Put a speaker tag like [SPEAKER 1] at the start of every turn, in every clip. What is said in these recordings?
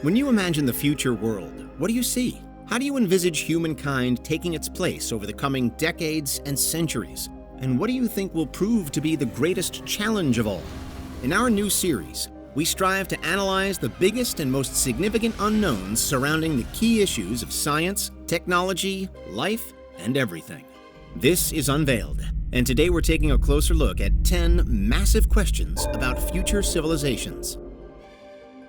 [SPEAKER 1] When you imagine the future world, what do you see? How do you envisage humankind taking its place over the coming decades and centuries? And what do you think will prove to be the greatest challenge of all? In our new series, we strive to analyze the biggest and most significant unknowns surrounding the key issues of science, technology, life, and everything. This is Unveiled, and today we're taking a closer look at 10 massive questions about future civilizations.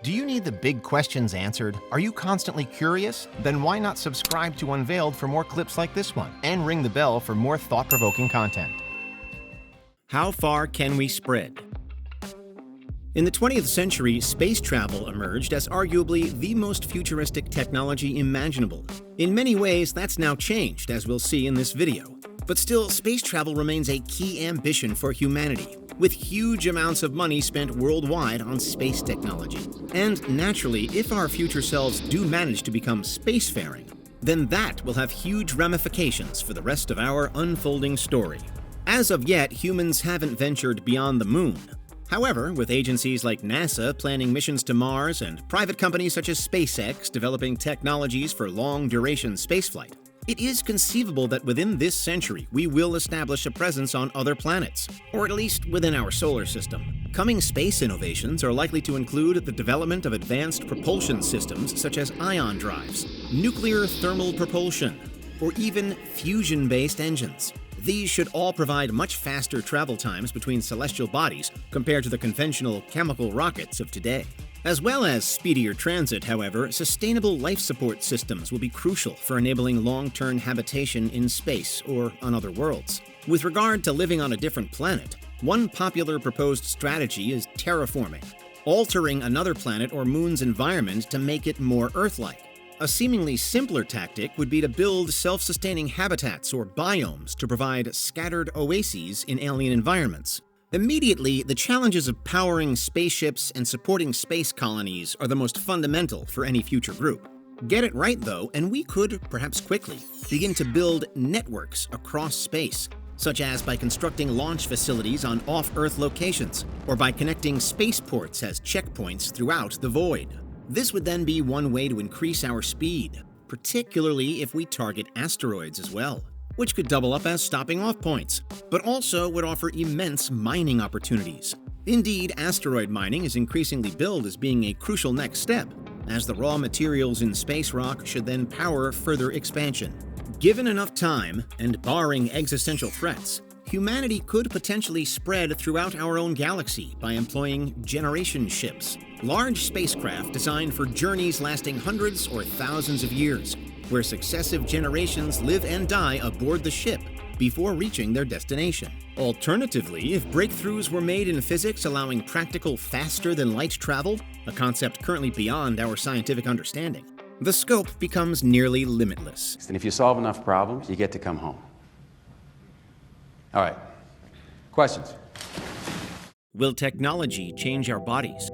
[SPEAKER 2] Do you need the big questions answered? Are you constantly curious? Then why not subscribe to Unveiled for more clips like this one, and ring the bell for more thought-provoking content.
[SPEAKER 1] How far can we spread? In the 20th century, space travel emerged as arguably the most futuristic technology imaginable. In many ways, that's now changed, as we'll see in this video. But still, space travel remains a key ambition for humanity, with huge amounts of money spent worldwide on space technology. And naturally, if our future selves do manage to become spacefaring, then that will have huge ramifications for the rest of our unfolding story. As of yet, humans haven't ventured beyond the moon. However, with agencies like NASA planning missions to Mars and private companies such as SpaceX developing technologies for long-duration spaceflight, it is conceivable that within this century we will establish a presence on other planets, or at least within our solar system. Coming space innovations are likely to include the development of advanced propulsion systems such as ion drives, nuclear thermal propulsion, or even fusion-based engines. These should all provide much faster travel times between celestial bodies compared to the conventional chemical rockets of today. As well as speedier transit, however, sustainable life support systems will be crucial for enabling long-term habitation in space or on other worlds. With regard to living on a different planet, one popular proposed strategy is terraforming, altering another planet or moon's environment to make it more Earth-like. A seemingly simpler tactic would be to build self-sustaining habitats or biomes to provide scattered oases in alien environments. Immediately, the challenges of powering spaceships and supporting space colonies are the most fundamental for any future group. Get it right, though, and we could, perhaps quickly, begin to build networks across space, such as by constructing launch facilities on off-Earth locations, or by connecting spaceports as checkpoints throughout the void. This would then be one way to increase our speed, particularly if we target asteroids as well, which could double up as stopping-off points, but also would offer immense mining opportunities. Indeed, asteroid mining is increasingly billed as being a crucial next step, as the raw materials in space rock should then power further expansion. Given enough time, and barring existential threats, humanity could potentially spread throughout our own galaxy by employing generation ships, large spacecraft designed for journeys lasting hundreds or thousands of years, where successive generations live and die aboard the ship before reaching their destination. Alternatively, if breakthroughs were made in physics allowing practical faster-than-light travel, a concept currently beyond our scientific understanding, the scope becomes nearly limitless.
[SPEAKER 3] And if you solve enough problems, you get to come home. All right. Questions?
[SPEAKER 1] Will technology change our bodies?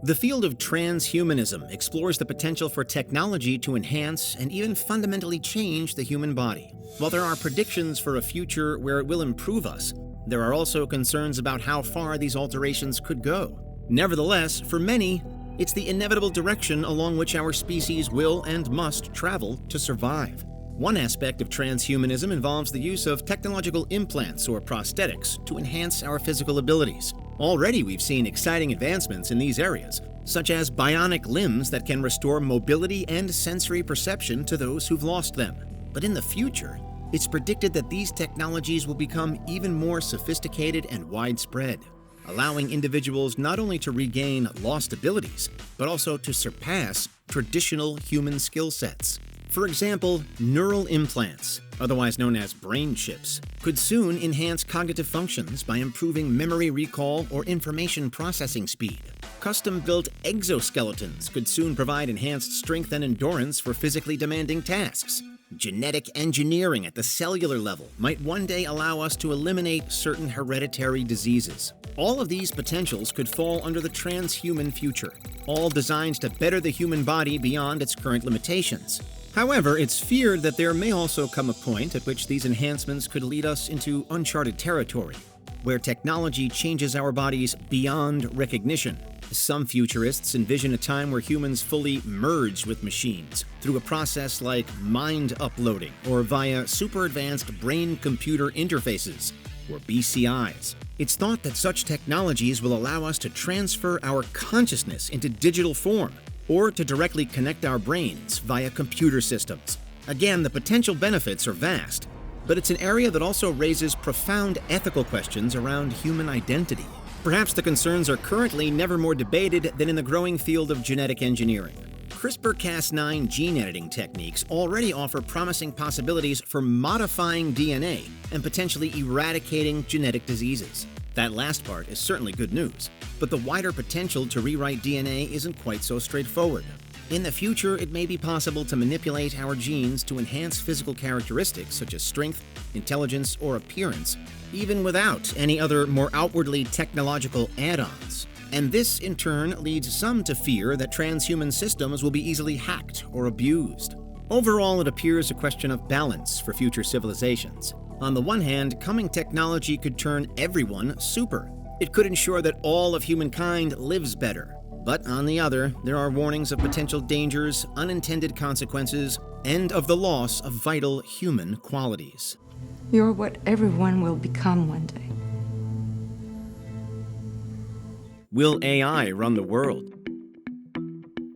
[SPEAKER 1] The field of transhumanism explores the potential for technology to enhance and even fundamentally change the human body. While there are predictions for a future where it will improve us, there are also concerns about how far these alterations could go. Nevertheless, for many, it's the inevitable direction along which our species will and must travel to survive. One aspect of transhumanism involves the use of technological implants or prosthetics to enhance our physical abilities. Already we've seen exciting advancements in these areas, such as bionic limbs that can restore mobility and sensory perception to those who've lost them. But in the future, it's predicted that these technologies will become even more sophisticated and widespread, allowing individuals not only to regain lost abilities, but also to surpass traditional human skill sets. For example, neural implants, otherwise known as brain chips, could soon enhance cognitive functions by improving memory recall or information processing speed. Custom-built exoskeletons could soon provide enhanced strength and endurance for physically demanding tasks. Genetic engineering at the cellular level might one day allow us to eliminate certain hereditary diseases. All of these potentials could fall under the transhuman future, all designed to better the human body beyond its current limitations. However, it's feared that there may also come a point at which these enhancements could lead us into uncharted territory. where technology changes our bodies beyond recognition. Some futurists envision a time where humans fully merge with machines through a process like mind uploading or via super advanced brain-computer interfaces, or BCIs. It's thought that such technologies will allow us to transfer our consciousness into digital form or to directly connect our brains via computer systems. Again, the potential benefits are vast, but it's an area that also raises profound ethical questions around human identity. Perhaps the concerns are currently never more debated than in the growing field of genetic engineering. CRISPR-Cas9 gene editing techniques already offer promising possibilities for modifying DNA and potentially eradicating genetic diseases. That last part is certainly good news, but the wider potential to rewrite DNA isn't quite so straightforward. In the future, it may be possible to manipulate our genes to enhance physical characteristics such as strength, intelligence, or appearance, even without any other more outwardly technological add-ons. And this, in turn, leads some to fear that transhuman systems will be easily hacked or abused. Overall, it appears a question of balance for future civilizations. On the one hand, coming technology could turn everyone super. It could ensure that all of humankind lives better. But on the other, there are warnings of potential dangers, unintended consequences, and of the loss of vital human qualities.
[SPEAKER 4] You're what everyone will become one day.
[SPEAKER 1] Will AI run the world?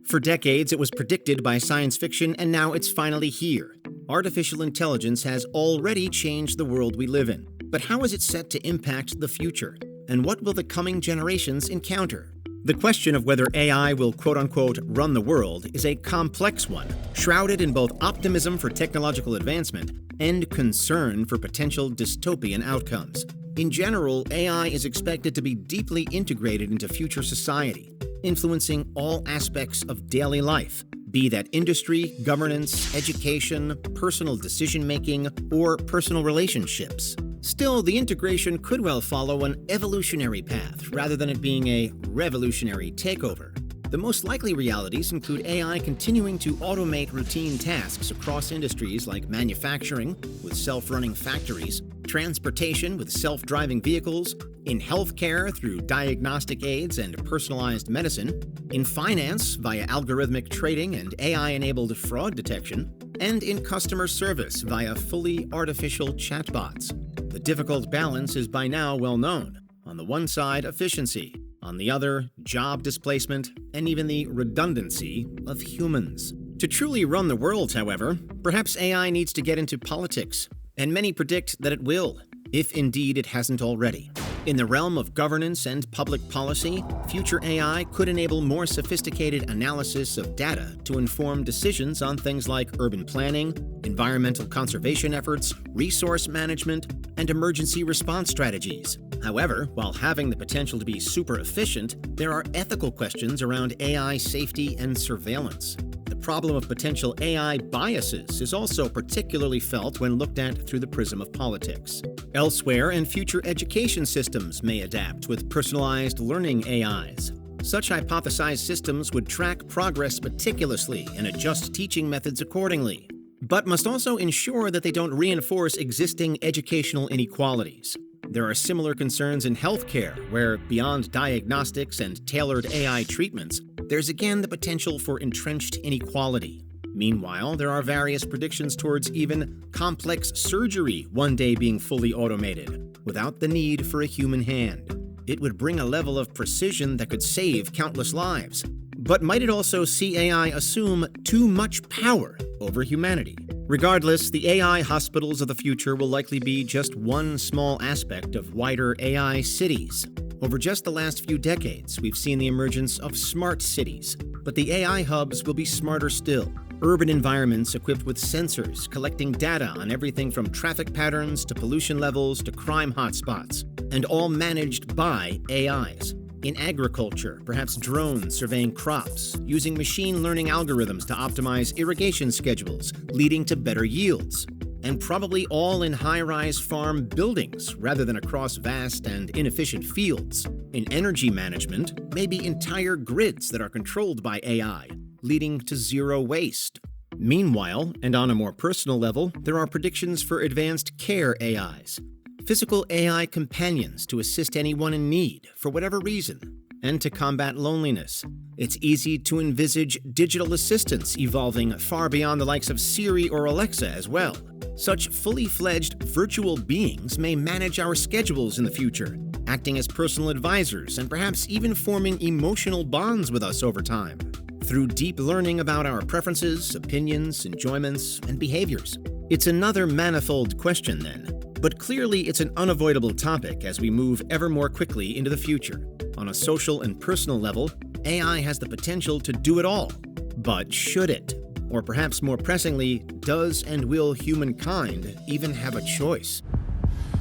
[SPEAKER 1] For decades, it was predicted by science fiction, and now it's finally here. Artificial intelligence has already changed the world we live in. But how is it set to impact the future? And what will the coming generations encounter? The question of whether AI will quote-unquote run the world is a complex one, shrouded in both optimism for technological advancement and concern for potential dystopian outcomes. In general, AI is expected to be deeply integrated into future society, influencing all aspects of daily life, be that industry, governance, education, personal decision-making, or personal relationships. Still, the integration could well follow an evolutionary path rather than it being a revolutionary takeover. The most likely realities include AI continuing to automate routine tasks across industries like manufacturing with self-running factories, transportation with self-driving vehicles, in healthcare through diagnostic aids and personalized medicine, in finance via algorithmic trading and AI-enabled fraud detection, and in customer service via fully artificial chatbots. The difficult balance is by now well known. On the one side, efficiency. On the other, job displacement, and even the redundancy of humans. To truly run the world, however, perhaps AI needs to get into politics, and many predict that it will, if indeed it hasn't already. In the realm of governance and public policy, future AI could enable more sophisticated analysis of data to inform decisions on things like urban planning, environmental conservation efforts, resource management, and emergency response strategies. However, while having the potential to be super efficient, there are ethical questions around AI safety and surveillance. The problem of potential AI biases is also particularly felt when looked at through the prism of politics. Elsewhere, and future education systems may adapt with personalized learning AIs. Such hypothesized systems would track progress meticulously and adjust teaching methods accordingly, but must also ensure that they don't reinforce existing educational inequalities. There are similar concerns in healthcare, where beyond diagnostics and tailored AI treatments, there's again the potential for entrenched inequality. Meanwhile, there are various predictions towards even complex surgery one day being fully automated, without the need for a human hand. It would bring a level of precision that could save countless lives. But might it also see AI assume too much power over humanity? Regardless, the AI hospitals of the future will likely be just one small aspect of wider AI cities. Over just the last few decades, we've seen the emergence of smart cities, but the AI hubs will be smarter still. Urban environments equipped with sensors collecting data on everything from traffic patterns to pollution levels to crime hotspots, and all managed by AIs. In agriculture, perhaps drones surveying crops, using machine learning algorithms to optimize irrigation schedules, leading to better yields. And probably all in high-rise farm buildings rather than across vast and inefficient fields. In energy management, maybe entire grids that are controlled by AI, leading to zero waste. Meanwhile, and on a more personal level, there are predictions for advanced care AIs. physical AI companions to assist anyone in need for whatever reason, and to combat loneliness. It's easy to envisage digital assistants evolving far beyond the likes of Siri or Alexa as well. Such fully fledged virtual beings may manage our schedules in the future, acting as personal advisors and perhaps even forming emotional bonds with us over time. Through deep learning about our preferences, opinions, enjoyments, and behaviors. It's another manifold question then, but clearly it's an unavoidable topic as we move ever more quickly into the future. On a social and personal level, AI has the potential to do it all. But should it? Or perhaps more pressingly, does and will humankind even have a choice?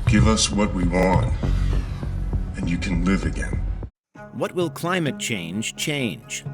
[SPEAKER 5] Give us what we want, and you can live again.
[SPEAKER 1] What will climate change change?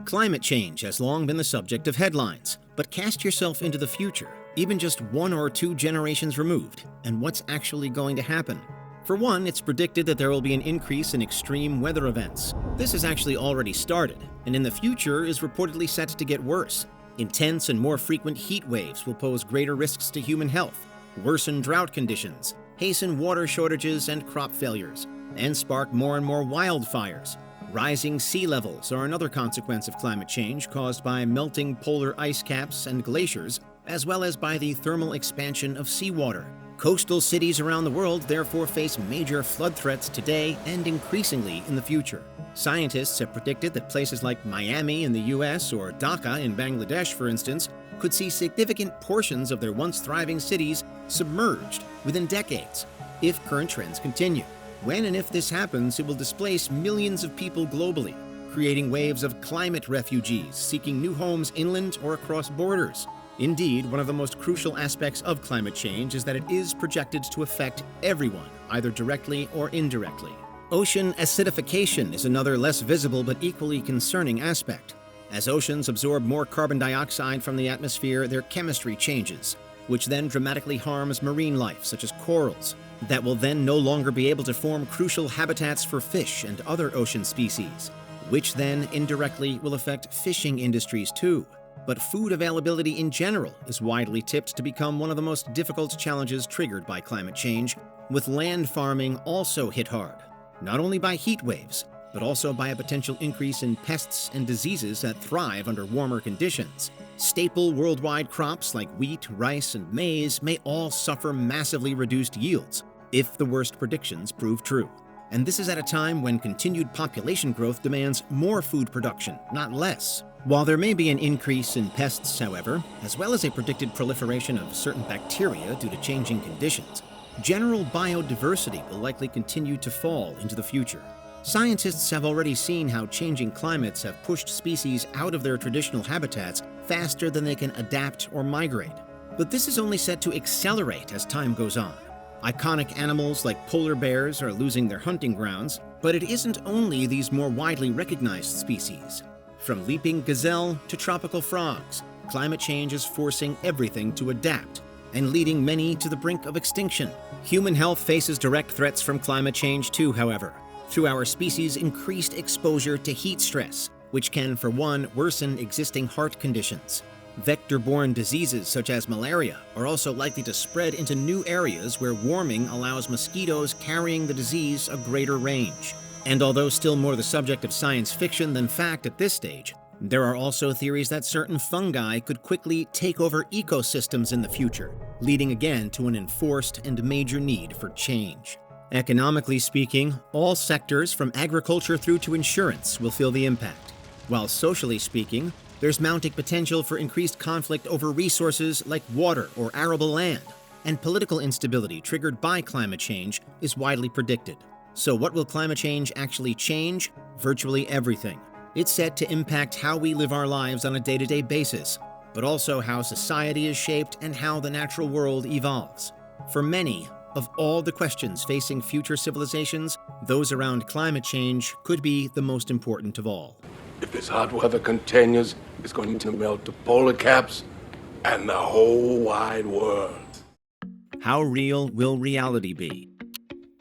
[SPEAKER 1] Climate change has long been the subject of headlines, but cast yourself into the future, even just 1 or 2 generations removed, and what's actually going to happen. For one, it's predicted that there will be an increase in extreme weather events. This has actually already started, and in the future is reportedly set to get worse. Intense and more frequent heat waves will pose greater risks to human health, worsen drought conditions, hasten water shortages and crop failures, and spark more and more wildfires. Rising sea levels are another consequence of climate change caused by melting polar ice caps and glaciers, as well as by the thermal expansion of seawater. Coastal cities around the world therefore face major flood threats today and increasingly in the future. Scientists have predicted that places like Miami in the US or Dhaka in Bangladesh, for instance, could see significant portions of their once thriving cities submerged within decades, if current trends continue. When and if this happens, it will displace millions of people globally, creating waves of climate refugees seeking new homes inland or across borders. Indeed, one of the most crucial aspects of climate change is that it is projected to affect everyone, either directly or indirectly. Ocean acidification is another less visible but equally concerning aspect. As oceans absorb more carbon dioxide from the atmosphere, their chemistry changes, which then dramatically harms marine life, such as corals, that will then no longer be able to form crucial habitats for fish and other ocean species, which then indirectly will affect fishing industries too. But food availability in general is widely tipped to become one of the most difficult challenges triggered by climate change, with land farming also hit hard, not only by heat waves, but also by a potential increase in pests and diseases that thrive under warmer conditions. Staple worldwide crops like wheat, rice, and maize may all suffer massively reduced yields if the worst predictions prove true. And this is at a time when continued population growth demands more food production, not less. While there may be an increase in pests, however, as well as a predicted proliferation of certain bacteria due to changing conditions, general biodiversity will likely continue to fall into the future. Scientists have already seen how changing climates have pushed species out of their traditional habitats faster than they can adapt or migrate. But this is only set to accelerate as time goes on. Iconic animals like polar bears are losing their hunting grounds, but it isn't only these more widely recognized species. From leaping gazelle to tropical frogs, climate change is forcing everything to adapt and leading many to the brink of extinction. Human health faces direct threats from climate change too, however, through our species' increased exposure to heat stress, which can, for one, worsen existing heart conditions. Vector-borne diseases such as malaria are also likely to spread into new areas where warming allows mosquitoes carrying the disease a greater range. And although still more the subject of science fiction than fact at this stage, there are also theories that certain fungi could quickly take over ecosystems in the future, leading again to an enforced and major need for change. Economically speaking, all sectors from agriculture through to insurance will feel the impact, while socially speaking, there's mounting potential for increased conflict over resources like water or arable land, and political instability triggered by climate change is widely predicted. So what will climate change actually change? Virtually everything. It's set to impact how we live our lives on a day-to-day basis, but also how society is shaped and how the natural world evolves. For many, of all the questions facing future civilizations, those around climate change could be the most important of all.
[SPEAKER 6] If this hot weather continues, it's going to melt the polar caps and the whole wide world.
[SPEAKER 1] How real will reality be?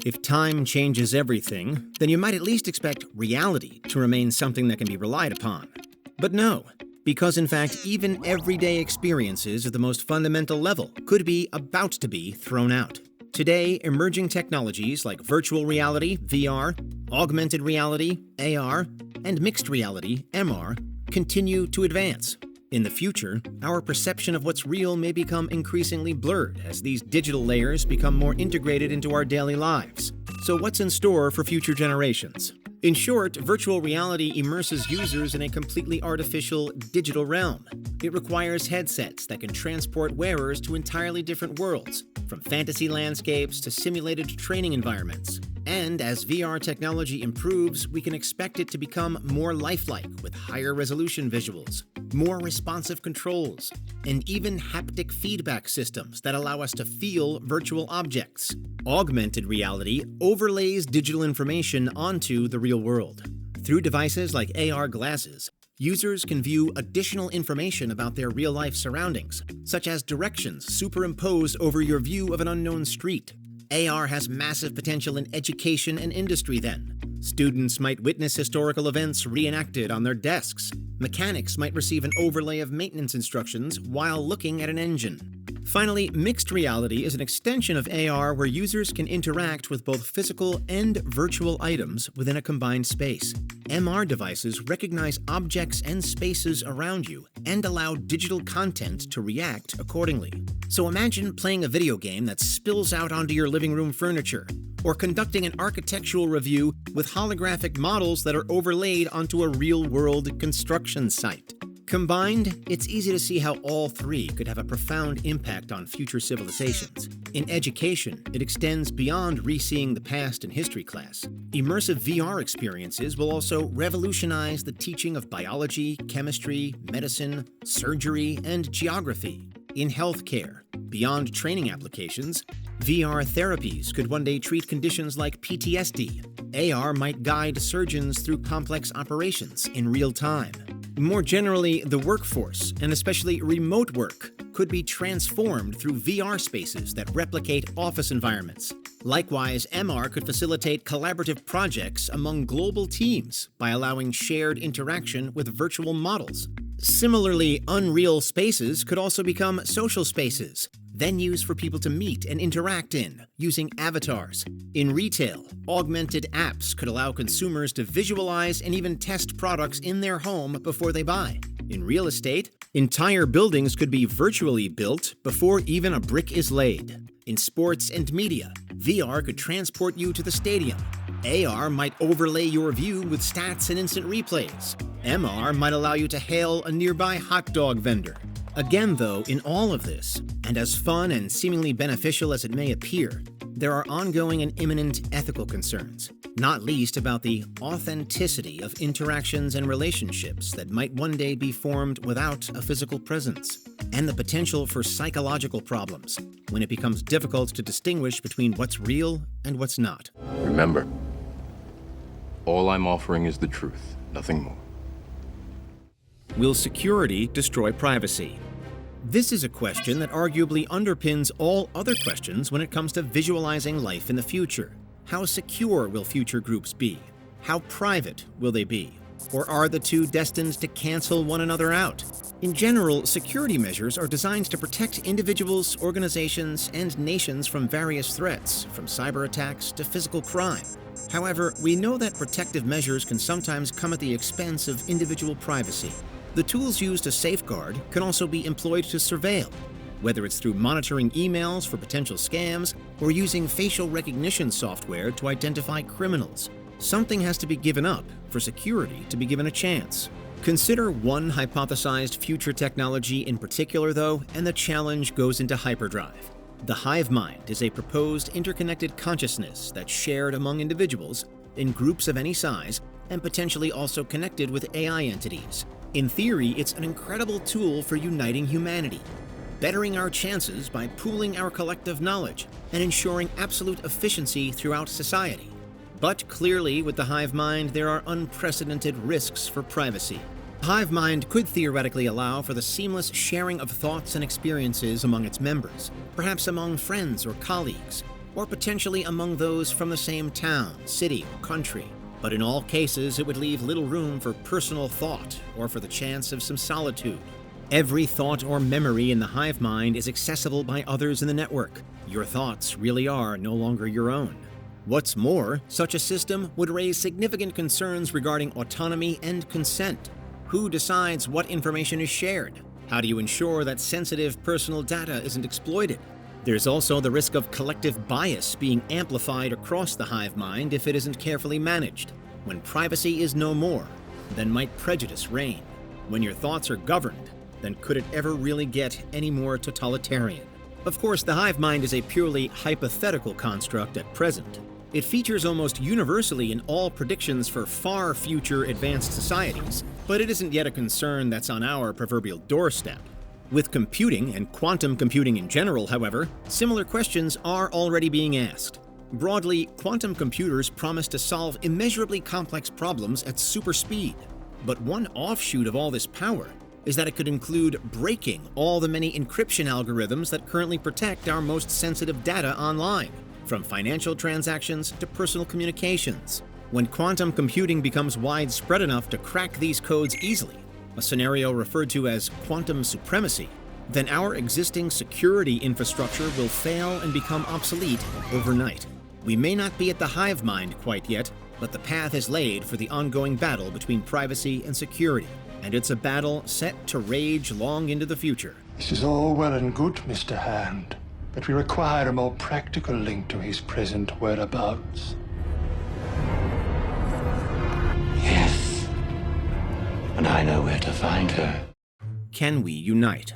[SPEAKER 1] If time changes everything, then you might at least expect reality to remain something that can be relied upon. But no, because in fact, even everyday experiences at the most fundamental level could be about to be thrown out. Today, emerging technologies like virtual reality, VR, augmented reality, AR, and mixed reality, MR, continue to advance. In the future, our perception of what's real may become increasingly blurred as these digital layers become more integrated into our daily lives. So what's in store for future generations? In short, virtual reality immerses users in a completely artificial digital realm. It requires headsets that can transport wearers to entirely different worlds, from fantasy landscapes to simulated training environments. And as VR technology improves, we can expect it to become more lifelike with higher resolution visuals, more responsive controls, and even haptic feedback systems that allow us to feel virtual objects. Augmented reality overlays digital information onto the real world. Through devices like AR glasses, users can view additional information about their real-life surroundings, such as directions superimposed over your view of an unknown street. AR has massive potential in education and industry then. Students might witness historical events reenacted on their desks. Mechanics might receive an overlay of maintenance instructions while looking at an engine. Finally, mixed reality is an extension of AR where users can interact with both physical and virtual items within a combined space. MR devices recognize objects and spaces around you and allow digital content to react accordingly. So imagine playing a video game that spills out onto your living room furniture, or conducting an architectural review with holographic models that are overlaid onto a real-world construction site. Combined, it's easy to see how all three could have a profound impact on future civilizations. In education, it extends beyond re-seeing the past in history class. Immersive VR experiences will also revolutionize the teaching of biology, chemistry, medicine, surgery, and geography. In healthcare, beyond training applications, VR therapies could one day treat conditions like PTSD. AR might guide surgeons through complex operations in real time. More generally, the workforce, and especially remote work, could be transformed through VR spaces that replicate office environments. Likewise, MR could facilitate collaborative projects among global teams by allowing shared interaction with virtual models. Similarly, unreal spaces could also become social spaces, venues for people to meet and interact in, using avatars. In retail, augmented apps could allow consumers to visualize and even test products in their home before they buy. In real estate, entire buildings could be virtually built before even a brick is laid. In sports and media, VR could transport you to the stadium. AR might overlay your view with stats and instant replays. MR might allow you to hail a nearby hot dog vendor. Again, though, in all of this, and as fun and seemingly beneficial as it may appear, there are ongoing and imminent ethical concerns, not least about the authenticity of interactions and relationships that might one day be formed without a physical presence, and the potential for psychological problems when it becomes difficult to distinguish between what's real and what's not.
[SPEAKER 7] Remember, all I'm offering is the truth, nothing more.
[SPEAKER 1] Will security destroy privacy? This is a question that arguably underpins all other questions when it comes to visualizing life in the future. How secure will future groups be? How private will they be? Or are the two destined to cancel one another out? In general, security measures are designed to protect individuals, organizations, and nations from various threats, from cyber attacks to physical crime. However, we know that protective measures can sometimes come at the expense of individual privacy. The tools used to safeguard can also be employed to surveil, whether it's through monitoring emails for potential scams or using facial recognition software to identify criminals. Something has to be given up for security to be given a chance. Consider one hypothesized future technology in particular, though, and the challenge goes into hyperdrive. The hive mind is a proposed interconnected consciousness that's shared among individuals in groups of any size and potentially also connected with AI entities. In theory, it's an incredible tool for uniting humanity, bettering our chances by pooling our collective knowledge and ensuring absolute efficiency throughout society. But clearly, with the hive mind, there are unprecedented risks for privacy. The hive mind could theoretically allow for the seamless sharing of thoughts and experiences among its members, perhaps among friends or colleagues, or potentially among those from the same town, city, or country. But in all cases, it would leave little room for personal thought or for the chance of some solitude. Every thought or memory in the hive mind is accessible by others in the network. Your thoughts really are no longer your own. What's more, such a system would raise significant concerns regarding autonomy and consent. Who decides what information is shared? How do you ensure that sensitive personal data isn't exploited? There's also the risk of collective bias being amplified across the hive mind if it isn't carefully managed. When privacy is no more, then might prejudice reign? When your thoughts are governed, then could it ever really get any more totalitarian? Of course, the hive mind is a purely hypothetical construct at present. It features almost universally in all predictions for far future advanced societies, but it isn't yet a concern that's on our proverbial doorstep. With computing and quantum computing in general, however, similar questions are already being asked. Broadly, quantum computers promise to solve immeasurably complex problems at super speed. But one offshoot of all this power is that it could include breaking all the many encryption algorithms that currently protect our most sensitive data online, from financial transactions to personal communications. When quantum computing becomes widespread enough to crack these codes easily, a scenario referred to as quantum supremacy, then our existing security infrastructure will fail and become obsolete overnight. We may not be at the hive mind quite yet, but the path is laid for the ongoing battle between privacy and security, and it's a battle set to rage long into the future.
[SPEAKER 8] This is all well and good, Mr. Hand, but we require a more practical link to his present whereabouts. Yes, and I know where to find her.
[SPEAKER 1] Can we unite?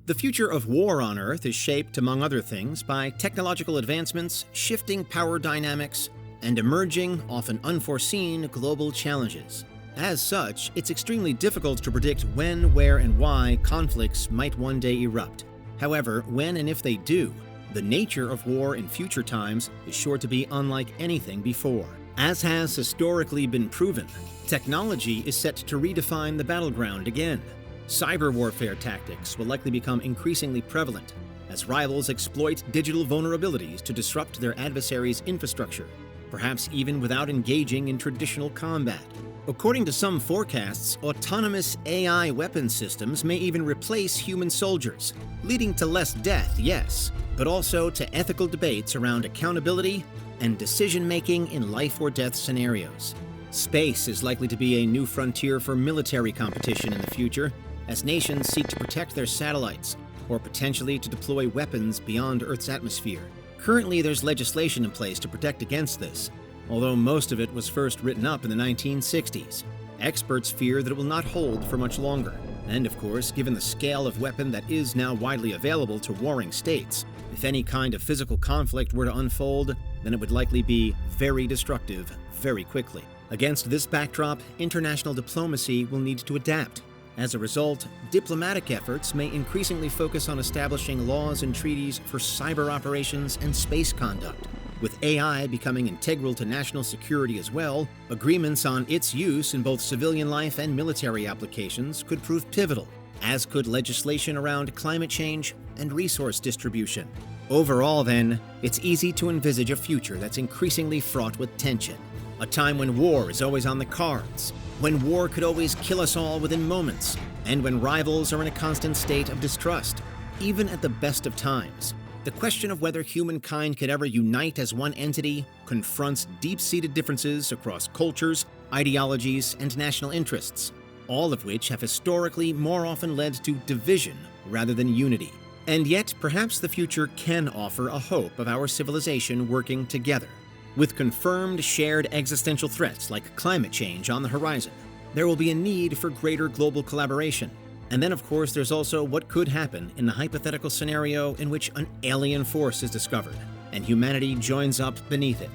[SPEAKER 1] The future of war on Earth is shaped, among other things, by technological advancements, shifting power dynamics, and emerging, often unforeseen, global challenges. As such, it's extremely difficult to predict when, where, and why conflicts might one day erupt. However, when and if they do, the nature of war in future times is sure to be unlike anything before. As has historically been proven, technology is set to redefine the battleground again. Cyber warfare tactics will likely become increasingly prevalent as rivals exploit digital vulnerabilities to disrupt their adversaries' infrastructure, perhaps even without engaging in traditional combat. According to some forecasts, autonomous AI weapon systems may even replace human soldiers, leading to less death, yes, but also to ethical debates around accountability and decision-making in life-or-death scenarios. Space is likely to be a new frontier for military competition in the future, as nations seek to protect their satellites, or potentially to deploy weapons beyond Earth's atmosphere. Currently, there's legislation in place to protect against this, although most of it was first written up in the 1960s. Experts fear that it will not hold for much longer. And of course, given the scale of weapon that is now widely available to warring states, if any kind of physical conflict were to unfold, then it would likely be very destructive very quickly. Against this backdrop, international diplomacy will need to adapt. As a result, diplomatic efforts may increasingly focus on establishing laws and treaties for cyber operations and space conduct. With AI becoming integral to national security as well, agreements on its use in both civilian life and military applications could prove pivotal, as could legislation around climate change and resource distribution. Overall, then, it's easy to envisage a future that's increasingly fraught with tension. A time when war is always on the cards, when war could always kill us all within moments, and when rivals are in a constant state of distrust, even at the best of times. The question of whether humankind could ever unite as one entity confronts deep-seated differences across cultures, ideologies, and national interests, all of which have historically more often led to division rather than unity. And yet, perhaps the future can offer a hope of our civilization working together. With confirmed shared existential threats like climate change on the horizon, there will be a need for greater global collaboration. And then, of course, there's also what could happen in the hypothetical scenario in which an alien force is discovered and humanity joins up beneath it.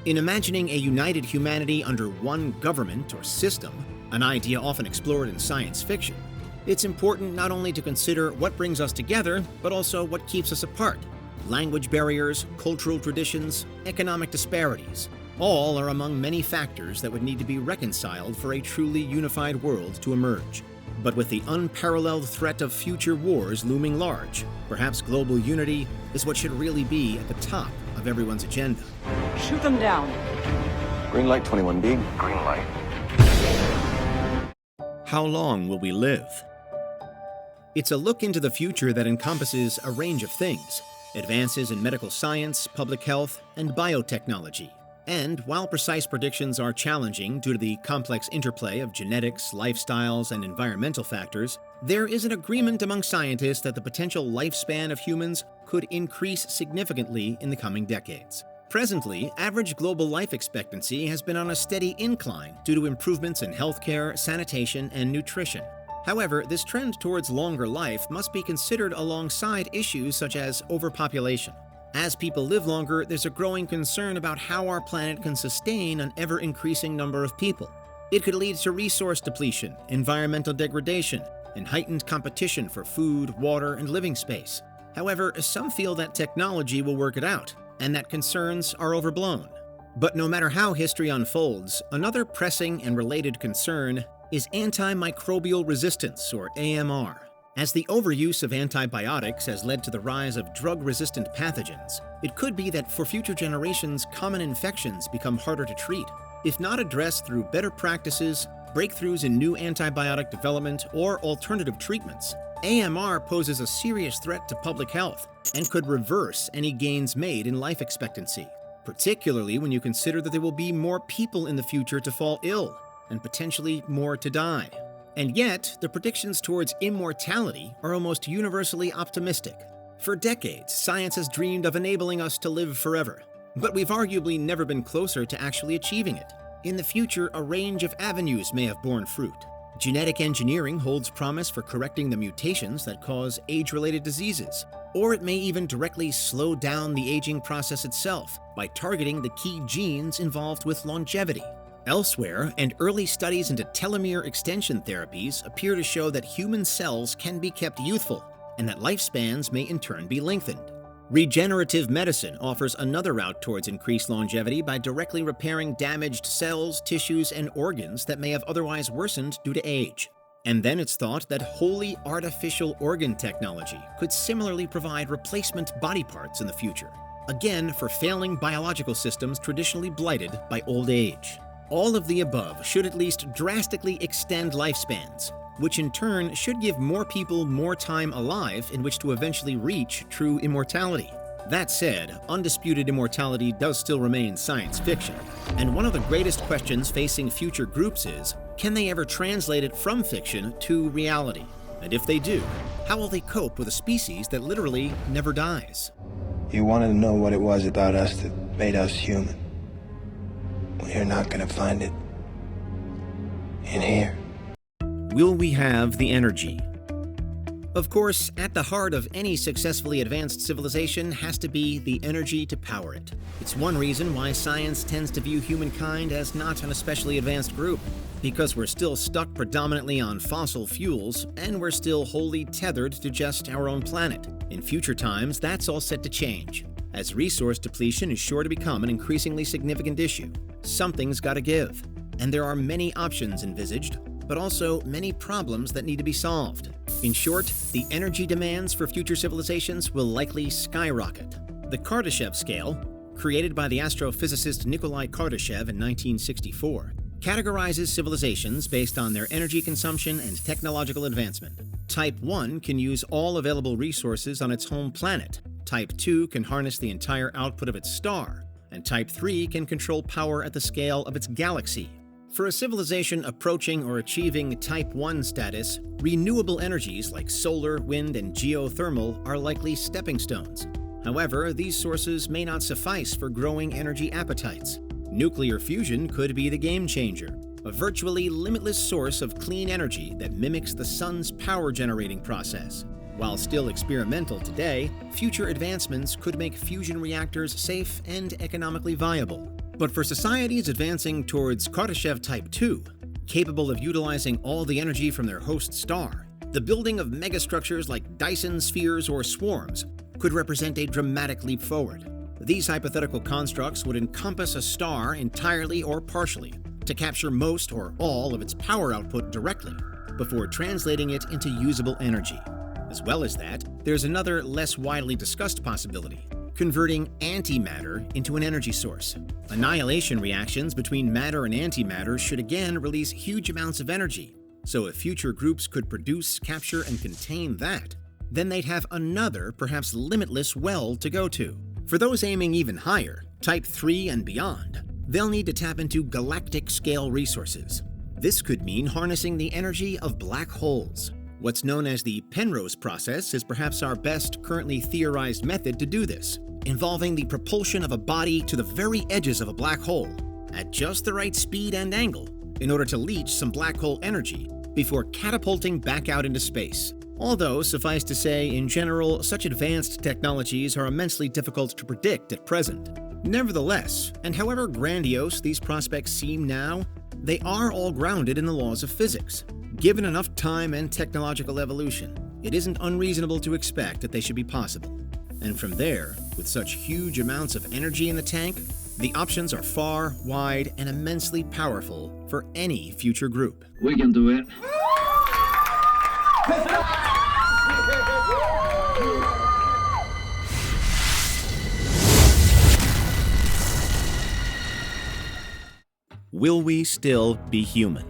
[SPEAKER 1] In imagining a united humanity under one government or system, an idea often explored in science fiction, it's important not only to consider what brings us together, but also what keeps us apart. Language barriers, cultural traditions, economic disparities, all are among many factors that would need to be reconciled for a truly unified world to emerge. But with the unparalleled threat of future wars looming large, perhaps global unity is what should really be at the top of everyone's agenda.
[SPEAKER 9] Shoot them down.
[SPEAKER 3] Green light, 21B. Green light.
[SPEAKER 1] How long will we live? It's a look into the future that encompasses a range of things: advances in medical science, public health, and biotechnology. And while precise predictions are challenging due to the complex interplay of genetics, lifestyles, and environmental factors, there is an agreement among scientists that the potential lifespan of humans could increase significantly in the coming decades. Presently, average global life expectancy has been on a steady incline due to improvements in healthcare, sanitation, and nutrition. However, this trend towards longer life must be considered alongside issues such as overpopulation. As people live longer, there's a growing concern about how our planet can sustain an ever-increasing number of people. It could lead to resource depletion, environmental degradation, and heightened competition for food, water, and living space. However, some feel that technology will work it out, and that concerns are overblown. But no matter how history unfolds, another pressing and related concern is antimicrobial resistance, or AMR. As the overuse of antibiotics has led to the rise of drug-resistant pathogens, it could be that for future generations, common infections become harder to treat. If not addressed through better practices, breakthroughs in new antibiotic development, or alternative treatments, AMR poses a serious threat to public health and could reverse any gains made in life expectancy, particularly when you consider that there will be more people in the future to fall ill and potentially more to die. And yet, the predictions towards immortality are almost universally optimistic. For decades, science has dreamed of enabling us to live forever, but we've arguably never been closer to actually achieving it. In the future, a range of avenues may have borne fruit. Genetic engineering holds promise for correcting the mutations that cause age-related diseases, or it may even directly slow down the aging process itself by targeting the key genes involved with longevity. Elsewhere, and early studies into telomere extension therapies appear to show that human cells can be kept youthful, and that lifespans may in turn be lengthened. Regenerative medicine offers another route towards increased longevity by directly repairing damaged cells, tissues, and organs that may have otherwise worsened due to age. And then it's thought that wholly artificial organ technology could similarly provide replacement body parts in the future, again for failing biological systems traditionally blighted by old age. All of the above should at least drastically extend lifespans, which in turn should give more people more time alive in which to eventually reach true immortality. That said, undisputed immortality does still remain science fiction, and one of the greatest questions facing future groups is, can they ever translate it from fiction to reality? And if they do, how will they cope with a species that literally never dies?
[SPEAKER 9] You wanted to know what it was about us that made us human. Well, you're not gonna find it in here.
[SPEAKER 1] Will we have the energy? Of course, at the heart of any successfully advanced civilization has to be the energy to power it. It's one reason why science tends to view humankind as not an especially advanced group, because we're still stuck predominantly on fossil fuels, and we're still wholly tethered to just our own planet. In future times, that's all set to change, as resource depletion is sure to become an increasingly significant issue. Something's gotta give, and there are many options envisaged, but also many problems that need to be solved. In short, the energy demands for future civilizations will likely skyrocket. The Kardashev scale, created by the astrophysicist Nikolai Kardashev in 1964, categorizes civilizations based on their energy consumption and technological advancement. Type 1 can use all available resources on its home planet. Type 2 can harness the entire output of its star, and Type 3 can control power at the scale of its galaxy. For a civilization approaching or achieving Type 1 status, renewable energies like solar, wind, and geothermal are likely stepping stones. However, these sources may not suffice for growing energy appetites. Nuclear fusion could be the game changer, a virtually limitless source of clean energy that mimics the sun's power generating process. While still experimental today, future advancements could make fusion reactors safe and economically viable. But for societies advancing towards Kardashev Type 2, capable of utilizing all the energy from their host star, the building of megastructures like Dyson spheres or swarms could represent a dramatic leap forward. These hypothetical constructs would encompass a star entirely or partially to capture most or all of its power output directly before translating it into usable energy. As well as that, there's another less widely discussed possibility: converting antimatter into an energy source. Annihilation reactions between matter and antimatter should again release huge amounts of energy, So if future groups could produce, capture, and contain that, then they'd have another, perhaps limitless well to go to. For those aiming even higher, Type 3 and beyond, they'll need to tap into galactic-scale resources. This could mean harnessing the energy of black holes. What's known as the Penrose process is perhaps our best currently theorized method to do this, involving the propulsion of a body to the very edges of a black hole at just the right speed and angle in order to leach some black hole energy before catapulting back out into space. Although, suffice to say, in general, such advanced technologies are immensely difficult to predict at present. Nevertheless, and however grandiose these prospects seem now, they are all grounded in the laws of physics. Given enough time and technological evolution, it isn't unreasonable to expect that they should be possible. And from there, with such huge amounts of energy in the tank, the options are far, wide, and immensely powerful for any future group.
[SPEAKER 10] We can do it.
[SPEAKER 1] Will we still be human?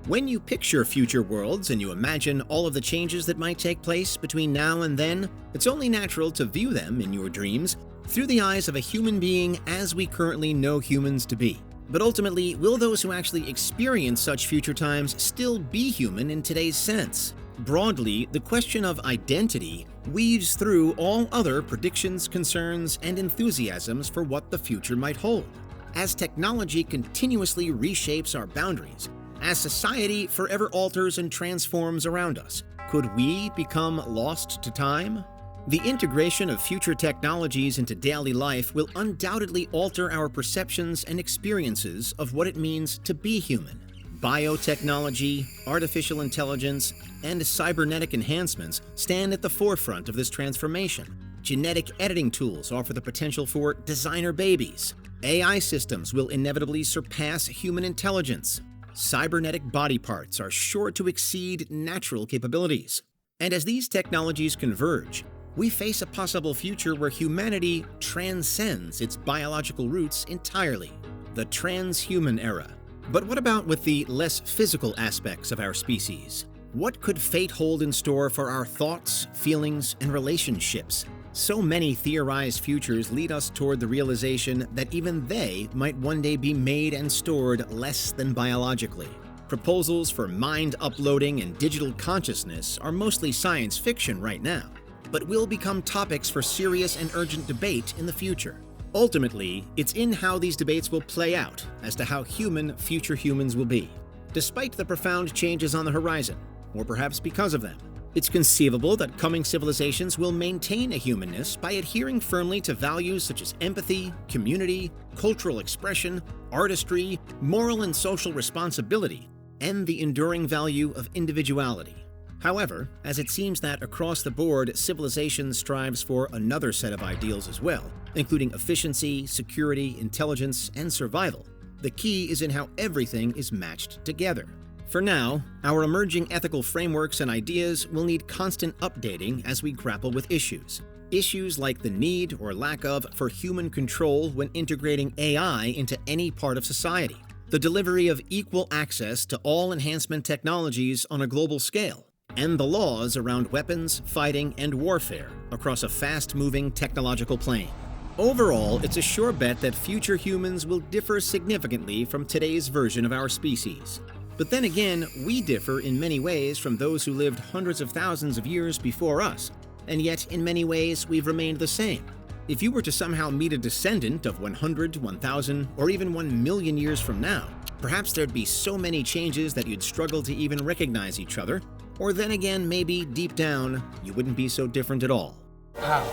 [SPEAKER 1] When you picture future worlds and you imagine all of the changes that might take place between now and then, it's only natural to view them in your dreams through the eyes of a human being as we currently know humans to be. But ultimately, will those who actually experience such future times still be human in today's sense? Broadly, the question of identity weaves through all other predictions, concerns, and enthusiasms for what the future might hold. As technology continuously reshapes our boundaries, as society forever alters and transforms around us, could we become lost to time? The integration of future technologies into daily life will undoubtedly alter our perceptions and experiences of what it means to be human. Biotechnology, artificial intelligence, and cybernetic enhancements stand at the forefront of this transformation. Genetic editing tools offer the potential for designer babies. AI systems will inevitably surpass human intelligence. Cybernetic body parts are sure to exceed natural capabilities. And as these technologies converge, we face a possible future where humanity transcends its biological roots entirely, the transhuman era. But what about with the less physical aspects of our species? What could fate hold in store for our thoughts, feelings, and relationships? So many theorized futures lead us toward the realization that even they might one day be made and stored less than biologically. Proposals for mind uploading and digital consciousness are mostly science fiction right now, but will become topics for serious and urgent debate in the future. Ultimately, it's in how these debates will play out as to how human future humans will be. Despite the profound changes on the horizon, or perhaps because of them, it's conceivable that coming civilizations will maintain a humanness by adhering firmly to values such as empathy, community, cultural expression, artistry, moral and social responsibility, and the enduring value of individuality. However, as it seems that across the board, civilization strives for another set of ideals as well, including efficiency, security, intelligence, and survival, the key is in how everything is matched together. For now, our emerging ethical frameworks and ideas will need constant updating as we grapple with issues. Issues like the need or lack of for human control when integrating AI into any part of society, the delivery of equal access to all enhancement technologies on a global scale, and the laws around weapons, fighting, and warfare across a fast-moving technological plane. Overall, it's a sure bet that future humans will differ significantly from today's version of our species. But then again, we differ in many ways from those who lived hundreds of thousands of years before us, and yet in many ways we've remained the same. If you were to somehow meet a descendant of 100, 1,000, or even 1 million years from now, perhaps there'd be so many changes that you'd struggle to even recognize each other, or then again, maybe deep down, you wouldn't be so different at all.
[SPEAKER 7] How?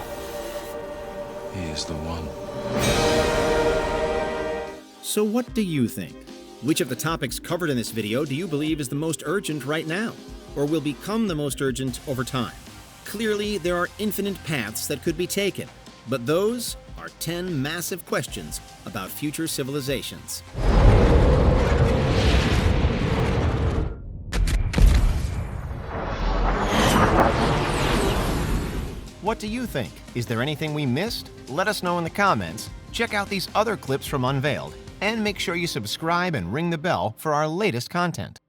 [SPEAKER 7] He is the one.
[SPEAKER 1] So what do you think? Which of the topics covered in this video do you believe is the most urgent right now, or will become the most urgent over time? Clearly, there are infinite paths that could be taken, but those are 10 massive questions about future civilizations.
[SPEAKER 2] What do you think? Is there anything we missed? Let us know in the comments. Check out these other clips from Unveiled, and make sure you subscribe and ring the bell for our latest content.